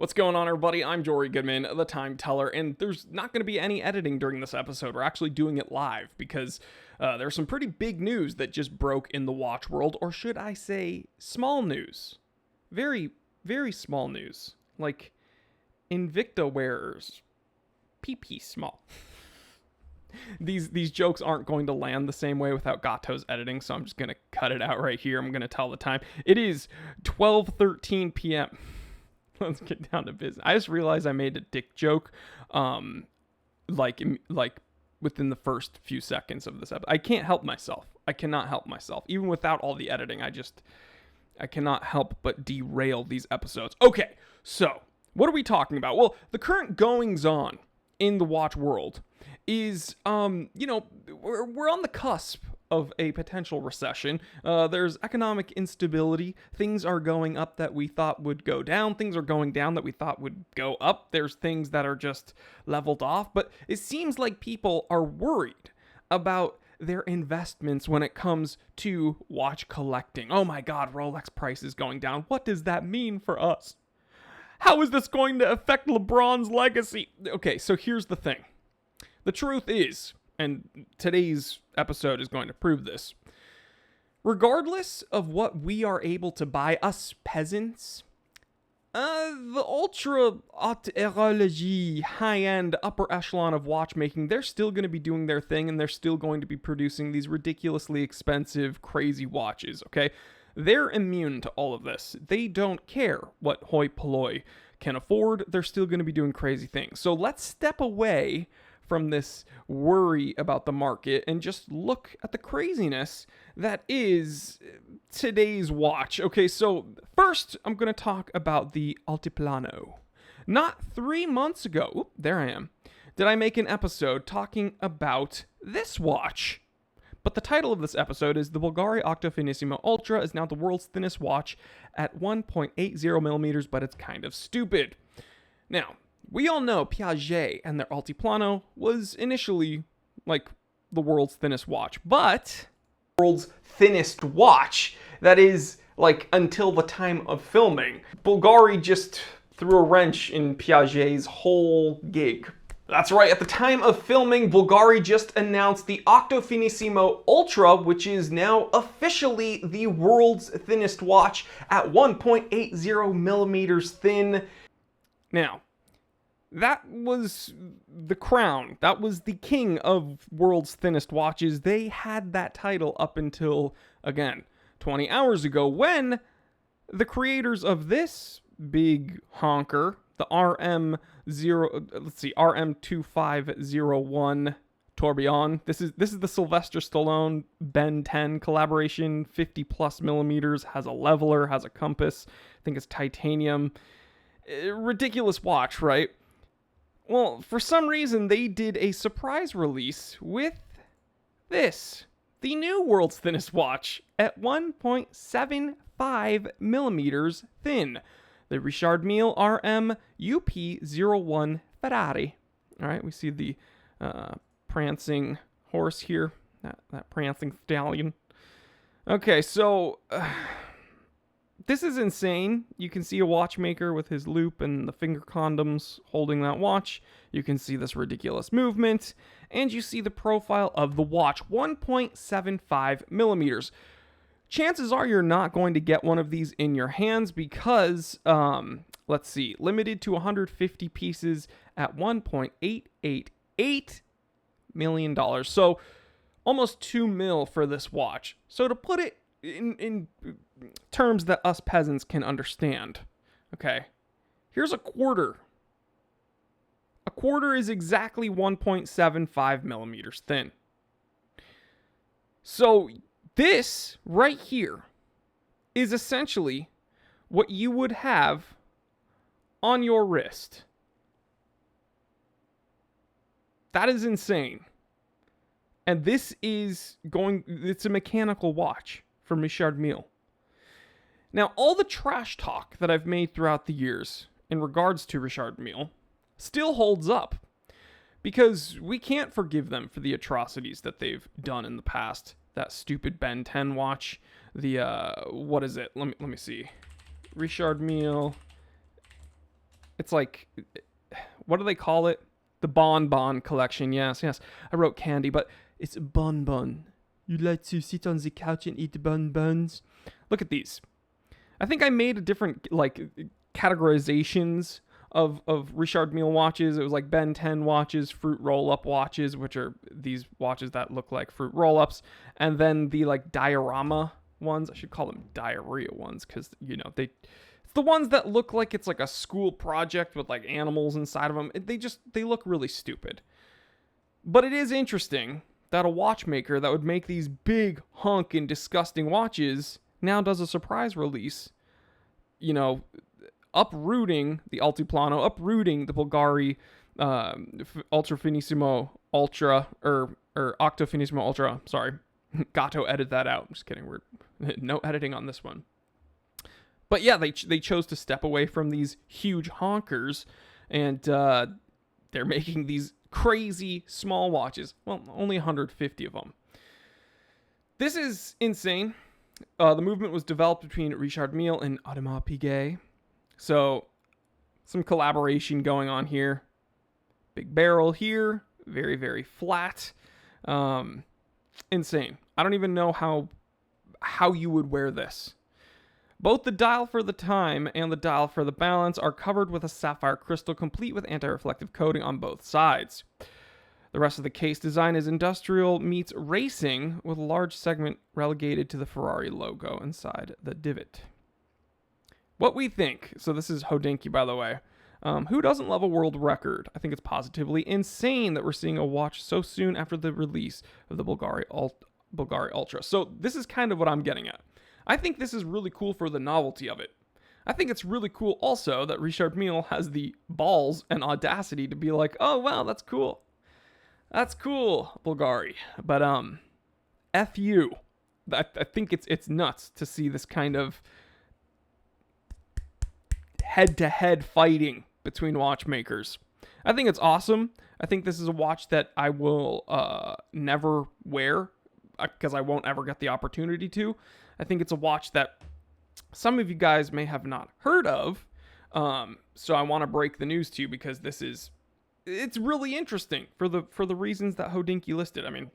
What's going on, everybody? I'm Jory Goodman, the Time Teller, and there's not going to be any editing during this episode. We're actually doing it live because there's some pretty big news that just broke in the watch world, or should I say small news. Very, very small news. Like Invicta wearers. PP small. These jokes aren't going to land the same way without Gato's editing, so I'm just going to cut it out right here. I'm going to tell the time. It is 12:13 p.m. Let's get down to business. I just realized I made a dick joke, like within the first few seconds of this episode. I can't help myself. I cannot help myself. Even without all the editing, I cannot help but derail these episodes. Okay, so what are we talking about? Well, the current goings on in the watch world is, we're on the cusp of a potential recession. There's economic instability. Things are going up that we thought would go down. Things are going down that we thought would go up. There's things that are just leveled off. But it seems like people are worried about their investments when it comes to watch collecting. Oh my God, Rolex price is going down. What does that mean for us? How is this going to affect LeBron's legacy? Okay, so here's the thing. The truth is, and today's episode is going to prove this, regardless of what we are able to buy, us peasants, the ultra haute horologie, high-end, upper echelon of watchmaking, they're still going to be doing their thing, and they're still going to be producing these ridiculously expensive, crazy watches, okay? They're immune to all of this. They don't care what hoi polloi can afford. They're still going to be doing crazy things. So let's step away from this worry about the market and just look at the craziness that is today's watch. Okay, so first I'm going to talk about the Altiplano. Not 3 months ago, there I am, did I make an episode talking about this watch. But the title of this episode is the Bulgari Octo Finissimo Ultra is now the world's thinnest watch at 1.80 millimeters, but it's kind of stupid. Now, we all know Piaget and their Altiplano was initially like the world's thinnest watch, but world's thinnest watch, that is like until the time of filming. Bulgari just threw a wrench in Piaget's whole gig. That's right, at the time of filming, Bulgari just announced the Octo Finissimo Ultra, which is now officially the world's thinnest watch at 1.80 millimeters thin. Now, that was the crown. That was the king of world's thinnest watches. They had that title up until, again, 20 hours ago when the creators of this big honker, the RM2501 Tourbillon. This is the Sylvester Stallone Ben 10 collaboration, 50 plus millimeters, has a leveler, has a compass. I think it's titanium. Ridiculous watch, right? Well, for some reason, they did a surprise release with this, the new world's thinnest watch at 1.75 millimeters thin. The Richard Mille RM UP-01 Ferrari. All right, we see the prancing horse here, that prancing stallion. Okay, so this is insane. You can see a watchmaker with his loop and the finger condoms holding that watch. You can see this ridiculous movement, and you see the profile of the watch, 1.75 millimeters. Chances are you're not going to get one of these in your hands because, let's see, limited to 150 pieces at $1.888 million. So almost $2 million for this watch. So to put it in terms that us peasants can understand, okay, here's a quarter. A quarter is exactly 1.75 millimeters thin. So this right here is essentially what you would have on your wrist. That is insane. And this is it's a mechanical watch from Richard Mille. Now, all the trash talk that I've made throughout the years in regards to Richard Mille still holds up because we can't forgive them for the atrocities that they've done in the past. That stupid Ben 10 watch, what is it? Let me see. Richard Mille It's like, what do they call it? The Bon collection. Yes. I wrote candy, but it's Bon. You like to sit on the couch and eat bonbons? Look at these. I think I made a different categorizations of Richard Mille watches. It was like Ben 10 watches, fruit roll-up watches, which are these watches that look like fruit roll-ups, and then the diorama ones. I should call them diarrhea ones because it's the ones that look like it's like a school project with like animals inside of them. They look really stupid. But it is interesting that a watchmaker that would make these big honking disgusting watches now does a surprise release, uprooting the Altiplano, uprooting the Bulgari Ultra Finissimo Ultra, or Octo Finissimo Ultra, sorry. Gato, edit that out. I'm just kidding. We're no editing on this one. But yeah, they chose to step away from these huge honkers, and they're making these crazy small watches. Well, only 150 of them. This is insane. The movement was developed between Richard Mille and Audemars Piguet. So, some collaboration going on here. Big barrel here. Very, very flat. Insane. I don't even know how you would wear this. Both the dial for the time and the dial for the balance are covered with a sapphire crystal, complete with anti-reflective coating on both sides. The rest of the case design is industrial meets racing, with a large segment relegated to the Ferrari logo inside the divot. What we think, so this is Hodinkee, by the way. Who doesn't love a world record? I think it's positively insane that we're seeing a watch so soon after the release of the Bulgari Ultra. So this is kind of what I'm getting at. I think this is really cool for the novelty of it. I think it's really cool also that Richard Mille has the balls and audacity to be like, oh, wow, that's cool. That's cool, Bulgari. But, F you. I think it's nuts to see this kind of head-to-head fighting between watchmakers. I think it's awesome. I think this is a watch that I will never wear because I won't ever get the opportunity to. I think it's a watch that some of you guys may have not heard of. So I want to break the news to you because it's really interesting for the reasons that Hodinkee listed. I mean,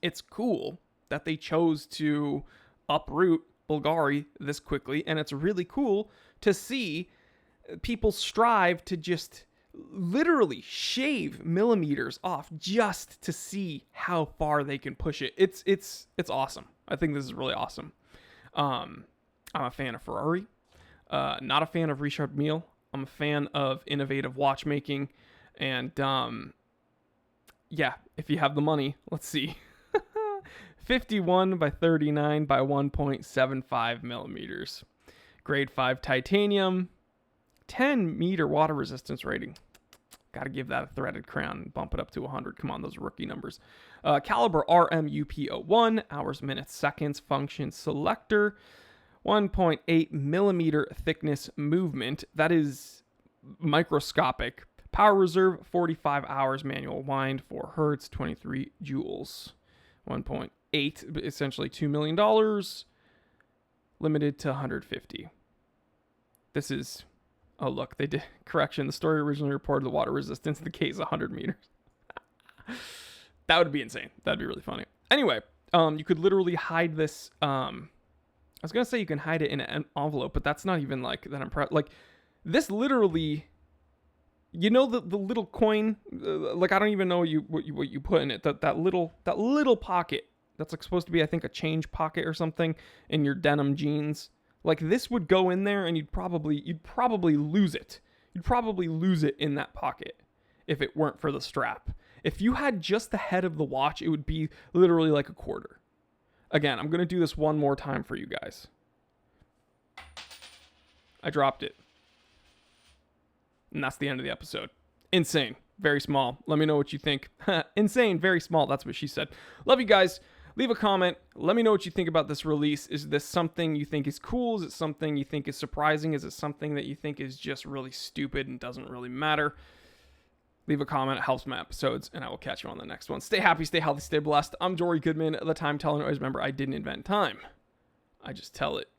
it's cool that they chose to uproot Bulgari this quickly, and it's really cool to see people strive to just literally shave millimeters off just to see how far they can push it. It's awesome. I think this is really awesome. I'm a fan of Ferrari, not a fan of Richard Mille. I'm a fan of innovative watchmaking, and yeah, if you have the money, let's see. 51 by 39 by 1.75 millimeters. Grade 5 titanium, 10 meter water resistance rating. Got to give that a threaded crown and bump it up to 100. Come on, those rookie numbers. Caliber RM UP-01, hours, minutes, seconds, function selector, 1.8 millimeter thickness movement. That is microscopic. Power reserve, 45 hours, manual wind, 4 hertz, 23 joules. 1.8, essentially $2 million, limited to 150. This is, oh look, they did, correction, the story originally reported the water resistance in the case 100 meters. That would be insane. That'd be really funny. Anyway, you could literally hide this, I was going to say you can hide it in an envelope, but that's not even like that impressive. Like, this literally, the little coin, like I don't even know what you put in it. That little pocket that's like supposed to be, I think, a change pocket or something in your denim jeans. Like, this would go in there and you'd probably lose it. You'd probably lose it in that pocket if it weren't for the strap. If you had just the head of the watch, it would be literally like a quarter. Again, I'm going to do this one more time for you guys. I dropped it. And that's the end of the episode. Insane. Very small. Let me know what you think. Insane. Very small. That's what she said. Love you guys. Leave a comment. Let me know what you think about this release. Is this something you think is cool? Is it something you think is surprising? Is it something that you think is just really stupid and doesn't really matter? Leave a comment. It helps my episodes, and I will catch you on the next one. Stay happy, stay healthy, stay blessed. I'm Jory Goodman, the Time Teller. Always remember, I didn't invent time. I just tell it.